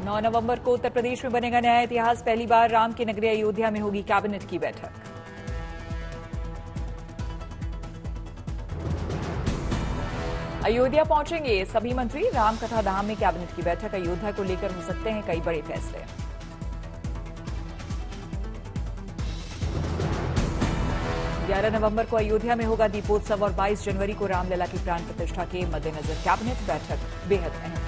9 नवंबर को उत्तर प्रदेश में बनेगा नया इतिहास। पहली बार राम की नगरी अयोध्या में होगी कैबिनेट की बैठक। अयोध्या पहुंचेंगे सभी मंत्री। राम कथा धाम में कैबिनेट की बैठक। अयोध्या को लेकर हो सकते हैं कई बड़े फैसले। ग्यारह नवंबर को अयोध्या में होगा दीपोत्सव और 22 जनवरी को रामलला की प्राण प्रतिष्ठा के मद्देनजर कैबिनेट बैठक बेहद अहम।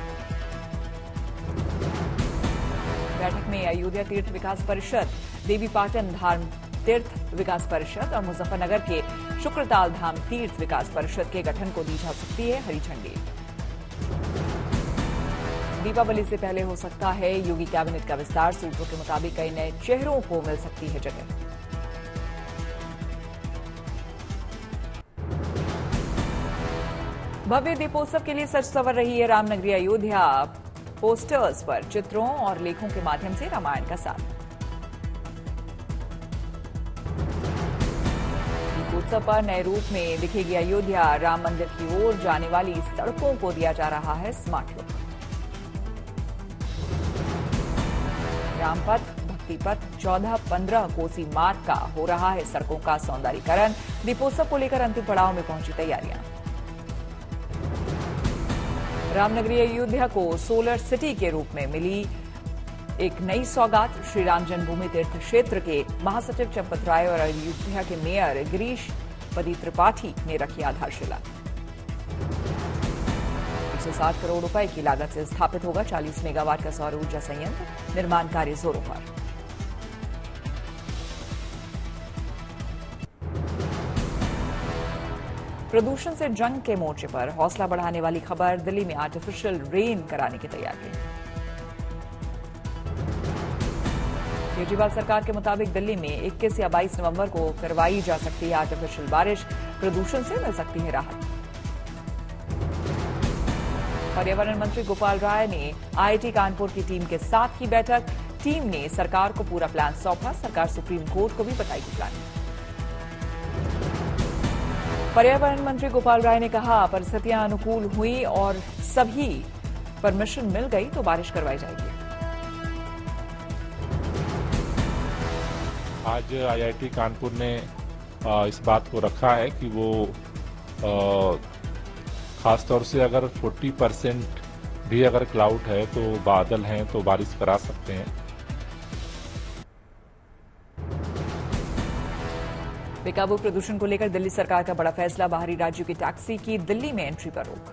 बैठक में अयोध्या तीर्थ विकास परिषद, देवीपाटन धाम तीर्थ विकास परिषद और मुजफ्फरनगर के शुक्रताल धाम तीर्थ विकास परिषद के गठन को दी जा सकती है हरी झंडी। दीपावली से पहले हो सकता है योगी कैबिनेट का विस्तार। सूत्रों के मुताबिक कई नए चेहरों को मिल सकती है जगह। भव्य दीपोत्सव के लिए सज संवर रही है रामनगरी अयोध्या। पोस्टर्स पर चित्रों और लेखों के माध्यम से रामायण का साथ। दीपोत्सव पर नए रूप में दिखेगी अयोध्या। राम मंदिर की ओर जाने वाली सड़कों को दिया जा रहा है स्मार्ट लुक। रामपथ, भक्तिपथ, 14-15 कोसी मार्ग का हो रहा है सड़कों का सौंदर्यीकरण। दीपोत्सव को लेकर अंतिम पड़ाव में पहुंची तैयारियां। रामनगरी अयोध्या को सोलर सिटी के रूप में मिली एक नई सौगात। श्री राम जन्मभूमि तीर्थ क्षेत्र के महासचिव चंपत राय और अयोध्या के मेयर गिरीश पदी त्रिपाठी ने रखी आधारशिला। 160 करोड़ रुपए की लागत से स्थापित होगा 40 मेगावाट का सौर ऊर्जा संयंत्र। निर्माण कार्य जोरों पर। प्रदूषण से जंग के मोर्चे पर हौसला बढ़ाने वाली खबर। दिल्ली में आर्टिफिशियल रेन कराने की तैयारी। केजरीवाल सरकार के मुताबिक दिल्ली में 21 या 22 नवंबर को करवाई जा सकती है आर्टिफिशियल बारिश। प्रदूषण से मिल सकती है राहत। पर्यावरण मंत्री गोपाल राय ने आईआईटी कानपुर की टीम के साथ की बैठक। टीम ने सरकार को पूरा प्लान सौंपा। सरकार सुप्रीम कोर्ट को भी बताएगी प्लान। पर्यावरण मंत्री गोपाल राय ने कहा, परिस्थितियां अनुकूल हुई और सभी परमिशन मिल गई तो बारिश करवाई जाएगी। आज आईआईटी कानपुर ने इस बात को रखा है कि वो खासतौर से अगर 40% भी अगर क्लाउड है तो बादल हैं तो बारिश करा सकते हैं। बेकाबू प्रदूषण को लेकर दिल्ली सरकार का बड़ा फैसला। बाहरी राज्यों की टैक्सी की दिल्ली में एंट्री पर रोक।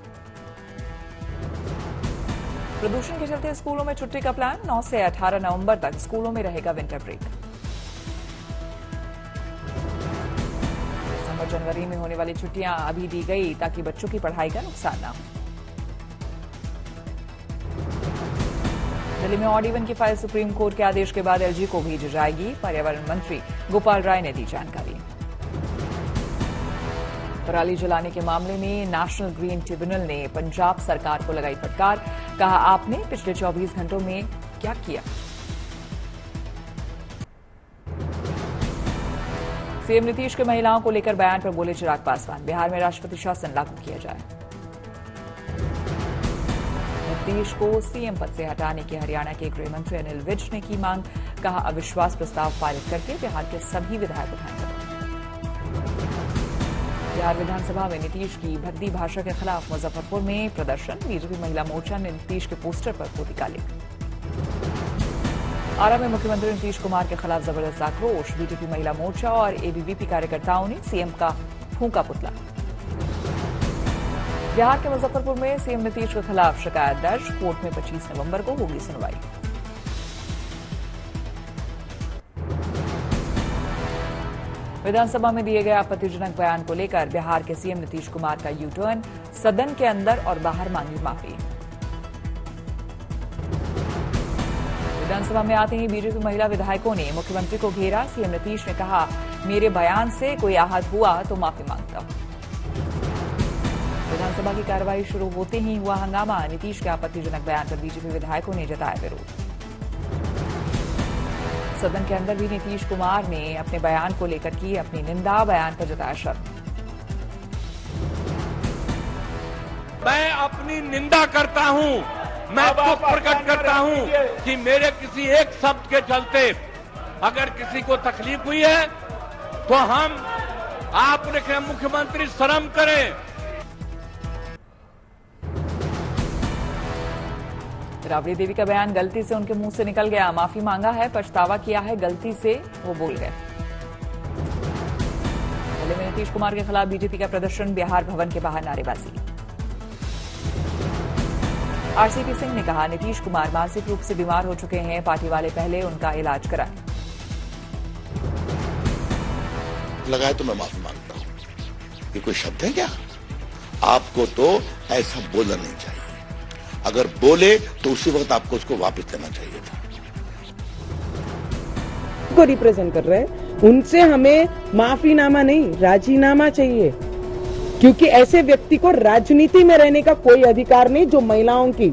प्रदूषण के चलते स्कूलों में छुट्टी का प्लान। 9 से 18 नवंबर तक स्कूलों में रहेगा विंटर ब्रेक। दिसंबर जनवरी में होने वाली छुट्टियां अभी दी गई ताकि बच्चों की पढ़ाई का नुकसान न हो। दिल्ली में ऑड इवन की फाइल सुप्रीम कोर्ट के आदेश के बाद एलजी को भेजी जाएगी। पर्यावरण मंत्री गोपाल राय ने दी जानकारी। पराली जलाने के मामले में नेशनल ग्रीन ट्रिब्यूनल ने पंजाब सरकार को लगाई फटकार। कहा, आपने पिछले 24 घंटों में क्या किया। सीएम नीतीश के महिलाओं को लेकर बयान पर बोले चिराग पासवान। बिहार में राष्ट्रपति शासन लागू किया जाए। नीतीश को सीएम पद से हटाने की हरियाणा के गृह मंत्री अनिल विज ने की मांग। कहा, अविश्वास प्रस्ताव पारित करके बिहार के सभी विधायक उठाएंगे। बिहार विधानसभा में नीतीश की भद्दी भाषा के खिलाफ मुजफ्फरपुर में प्रदर्शन। बीजेपी महिला मोर्चा ने नीतीश के पोस्टर पर पोती काली। आरा में मुख्यमंत्री नीतीश कुमार के खिलाफ जबरदस्त आक्रोश। बीजेपी महिला मोर्चा और एबीवीपी कार्यकर्ताओं ने सीएम का फूंका पुतला। बिहार के मुजफ्फरपुर में सीएम नीतीश के खिलाफ शिकायत दर्ज। कोर्ट में 25 नवंबर को होगी सुनवाई। विधानसभा में दिए गए आपत्तिजनक बयान को लेकर बिहार के सीएम नीतीश कुमार का यू टर्न। सदन के अंदर और बाहर मांगी माफी। विधानसभा में आते ही बीजेपी महिला विधायकों ने मुख्यमंत्री को घेरा। सीएम नीतीश ने कहा, मेरे बयान से कोई आहत हुआ तो माफी मांगता हूं। विधानसभा की कार्रवाई शुरू होते ही हुआ हंगामा। नीतीश के आपत्तिजनक बयान पर बीजेपी विधायकों ने जताया विरोध। सदन के अंदर भी नीतीश कुमार ने अपने बयान को लेकर की अपनी निंदा। बयान पर जताया शर्म। मैं अपनी निंदा करता हूं। मैं दुख प्रकट करता हूं कि मेरे किसी एक शब्द के चलते अगर किसी को तकलीफ हुई है तो हम आपने मुख्यमंत्री शर्म करें। राबड़ी देवी का बयान गलती से उनके मुंह से निकल गया, माफी मांगा है, पछतावा किया है, गलती से वो बोल गए। दिल्ली में नीतीश कुमार के खिलाफ बीजेपी का प्रदर्शन, बिहार भवन के बाहर नारेबाजी। आरसीपी सिंह ने कहा, नीतीश कुमार मानसिक रूप से बीमार हो चुके हैं, पार्टी वाले पहले उनका इलाज कराएं। लगाए तो मैं माफी मांगता हूं। ये कोई शब्द है क्या? आपको तो ऐसा बोलना नहीं चाहिए। अगर बोले तो उसी वक्त आपको उसको वापस लेना चाहिए था। को रिप्रेजेंट कर रहे हैं, उनसे हमें माफीनामा नहीं राजीनामा चाहिए, क्योंकि ऐसे व्यक्ति को राजनीति में रहने का कोई अधिकार नहीं जो महिलाओं की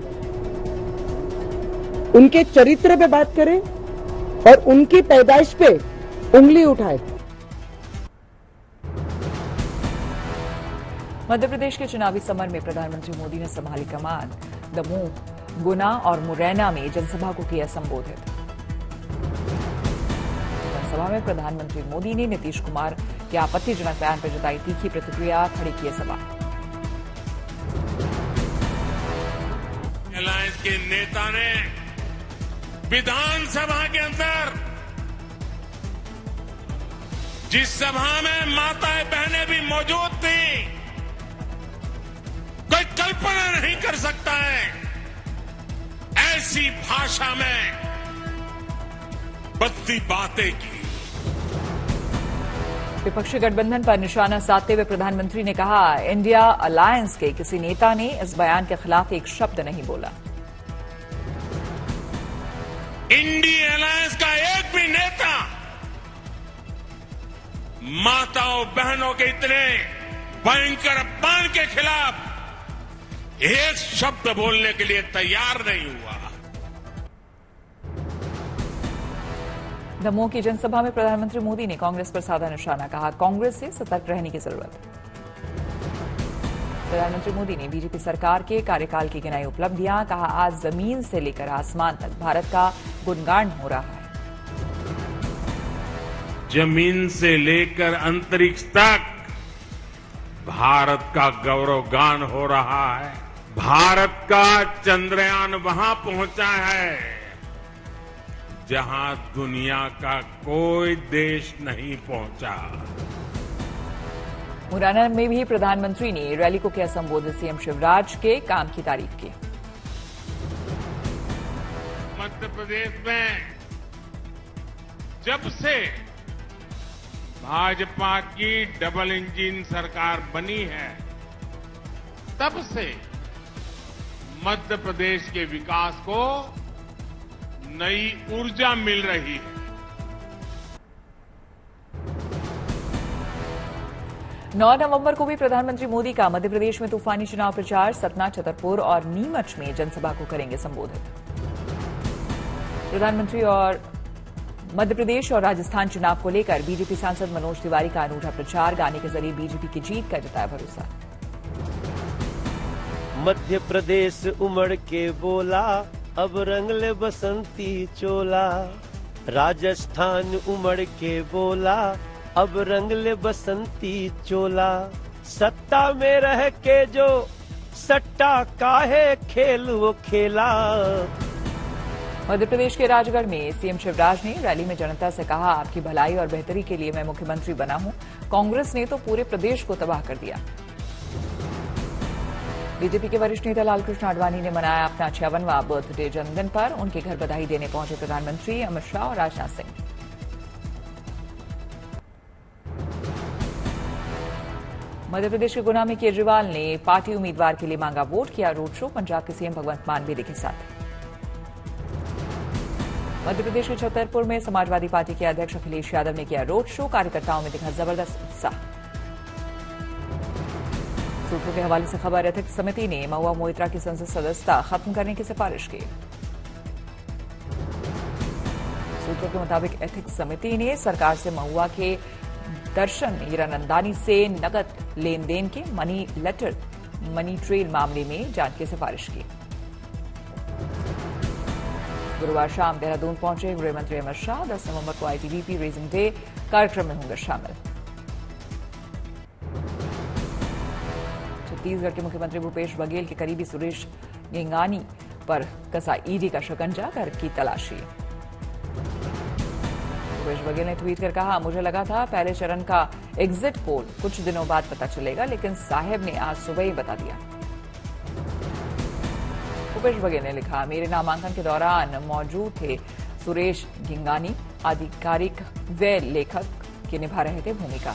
उनके चरित्र पे बात करे और उनकी पैदाइश पे उंगली उठाए। मध्य प्रदेश के चुनावी समर में प्रधानमंत्री मोदी ने संभाली कमान, दमोह, गुना और मुरैना में जनसभा को किया संबोधित। जनसभा में प्रधानमंत्री मोदी ने नीतीश कुमार के आपत्तिजनक बयान पर जताई तीखी प्रतिक्रिया, खड़ी किए सवाल। अलायंस के नेता ने विधानसभा के अंदर जिस सभा में माताएं बहनें भी मौजूद थी, कोई कल्पना नहीं कर सकता है ऐसी भाषा में बत्ती बातें की। विपक्षी गठबंधन पर निशाना साधते हुए प्रधानमंत्री ने कहा, इंडिया अलायंस के किसी नेता ने इस बयान के खिलाफ एक शब्द नहीं बोला। इंडिया अलायंस का एक भी नेता माताओं बहनों के इतने भयंकर अपमान के खिलाफ एक शब्द बोलने के लिए तैयार नहीं हुआ। दमोह की जनसभा में प्रधानमंत्री मोदी ने कांग्रेस पर साधा निशाना, कहा कांग्रेस से सतर्क रहने की जरूरत। प्रधानमंत्री मोदी ने बीजेपी सरकार के कार्यकाल की गिनाई उपलब्धियां, कहा आज जमीन से लेकर आसमान तक भारत का गुणगान हो रहा है। जमीन से लेकर अंतरिक्ष तक भारत का गौरवगान हो रहा है। भारत का चंद्रयान वहां पहुंचा है जहां दुनिया का कोई देश नहीं पहुंचा। मुरैना में भी प्रधानमंत्री ने रैली को किया संबोधित, सीएम शिवराज के काम की तारीफ की। मध्य प्रदेश में जब से भाजपा की डबल इंजन सरकार बनी है, तब से मध्य प्रदेश के विकास को नई ऊर्जा मिल रही है। 9 नवंबर को भी प्रधानमंत्री मोदी का मध्य प्रदेश में तूफानी चुनाव प्रचार, सतना, छतरपुर और नीमच में जनसभा को करेंगे संबोधित। प्रधानमंत्री और मध्य प्रदेश और राजस्थान चुनाव को लेकर बीजेपी सांसद मनोज तिवारी का अनूठा प्रचार, गाने के जरिए बीजेपी की जीत का जताया भरोसा। मध्य प्रदेश उमड़ के बोला, अब रंग ले बसंती चोला। राजस्थान उमड़ के बोला, अब रंग ले बसंती चोला। सत्ता में रह के जो सट्टा काहे खेल वो खेला। मध्य प्रदेश के राजगढ़ में सीएम शिवराज ने रैली में जनता से कहा, आपकी भलाई और बेहतरी के लिए मैं मुख्यमंत्री बना हूं, कांग्रेस ने तो पूरे प्रदेश को तबाह कर दिया। बीजेपी के वरिष्ठ नेता लालकृष्ण आडवाणी ने मनाया अपना 56वां बर्थडे। जन्मदिन पर उनके घर बधाई देने पहुंचे प्रधानमंत्री, अमित शाह और राजनाथ सिंह। मध्य प्रदेश के गुना में केजरीवाल ने पार्टी उम्मीदवार के लिए मांगा वोट, किया रोड शो पंजाब के सीएम भगवंत मान भी के साथ। मध्य प्रदेश के छतरपुर में समाजवादी पार्टी के अध्यक्ष अखिलेश यादव ने किया रोड शो, कार्यकर्ताओं में दिखा जबरदस्त उत्साह। सूत्रों के हवाले से खबर, एथिक्स समिति ने महुआ मोइत्रा की संसद सदस्यता खत्म करने की सिफारिश की। सूत्रों के मुताबिक एथिक्स समिति ने सरकार से महुआ के दर्शन हीरानंदानी से नकद लेन देन के मनी ट्रेल मामले में जांच की सिफारिश की। गुरुवार शाम देहरादून पहुंचे गृह मंत्री अमित शाह। 10 नवंबर को आईटीबीपी रेजिंग डे कार्यक्रम में होंगे शामिल। छत्तीसगढ़ के मुख्यमंत्री भूपेश बघेल के करीबी सुरेश गिंगानी पर कसा ईडी का शिकंजा, घर की तलाशी। भूपेश बघेल ने ट्वीट कर कहा, मुझे लगा था पहले चरण का एग्जिट पोल कुछ दिनों बाद पता चलेगा, लेकिन साहेब ने आज सुबह ही बता दिया। भूपेश बघेल ने लिखा, मेरे नामांकन के दौरान मौजूद थे सुरेश गिंगानी, आधिकारिक व लेखक के निभा रहे थे भूमिका।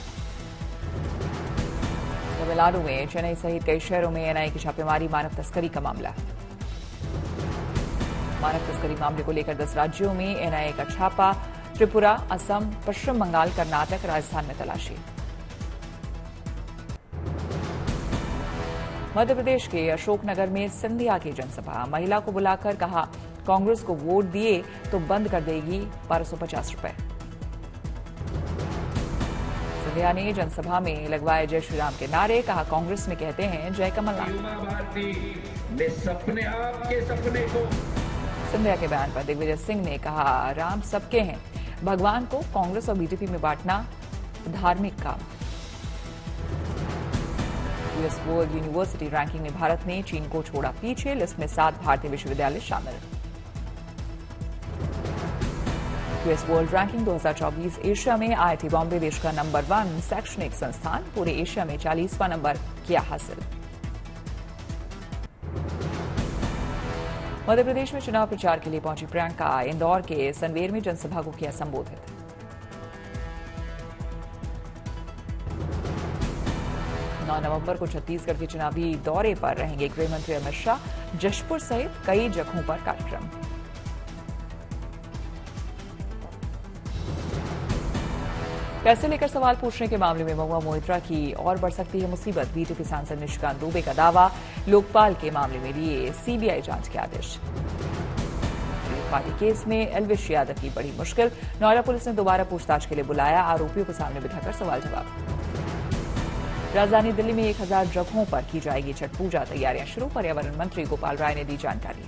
तमिलनाडु में चेन्नई सहित कई शहरों में एनआईए की छापेमारी, मानव तस्करी का मामला। मानव तस्करी मामले को लेकर 10 राज्यों में एनआईए का छापा, त्रिपुरा, असम, पश्चिम बंगाल, कर्नाटक, राजस्थान में तलाशी। मध्य प्रदेश के अशोकनगर में सिंधिया की जनसभा, महिला को बुलाकर कहा, कांग्रेस को वोट दिए तो बंद कर देगी 1250 रुपए। सिंधिया ने जनसभा में लगवाए जय श्री राम के नारे, कहा, कांग्रेस में कहते हैं जय कमलनाथ। सिंधिया के बयान पर दिग्विजय सिंह ने कहा, राम सबके हैं, भगवान को कांग्रेस और बीजेपी में बांटना धार्मिक काम। यूएस वर्ल्ड यूनिवर्सिटी रैंकिंग में भारत ने चीन को छोड़ा पीछे, लिस्ट में 7 भारतीय विश्वविद्यालय शामिल। यूएस वर्ल्ड रैंकिंग 2024 एशिया में आईआईटी बॉम्बे देश का नंबर 1 शैक्षणिक संस्थान, पूरे एशिया में 40वां नंबर किया हासिल। मध्य प्रदेश में चुनाव प्रचार के लिए पहुंची प्रियंका, इंदौर के सनवेर में जनसभा को किया संबोधित। 9 नवंबर को छत्तीसगढ़ के चुनावी दौरे पर रहेंगे गृह मंत्री अमित शाह, जशपुर सहित कई जगहों पर कार्यक्रम। पैसे लेकर सवाल पूछने के मामले में महुआ मोइत्रा की और बढ़ सकती है मुसीबत, बीजेपी सांसद निशिकांत दुबे का दावा, लोकपाल के मामले में दिए सीबीआई जांच के आदेश। पार्टी केस में एल्विश यादव की बड़ी मुश्किल, नोएडा पुलिस ने दोबारा पूछताछ के लिए बुलाया, आरोपियों को सामने बिठाकर सवाल जवाब। राजधानी दिल्ली में 1000 जगहों पर की जाएगी छठ पूजा, तैयारियां शुरू, पर्यावरण मंत्री गोपाल राय ने दी जानकारी।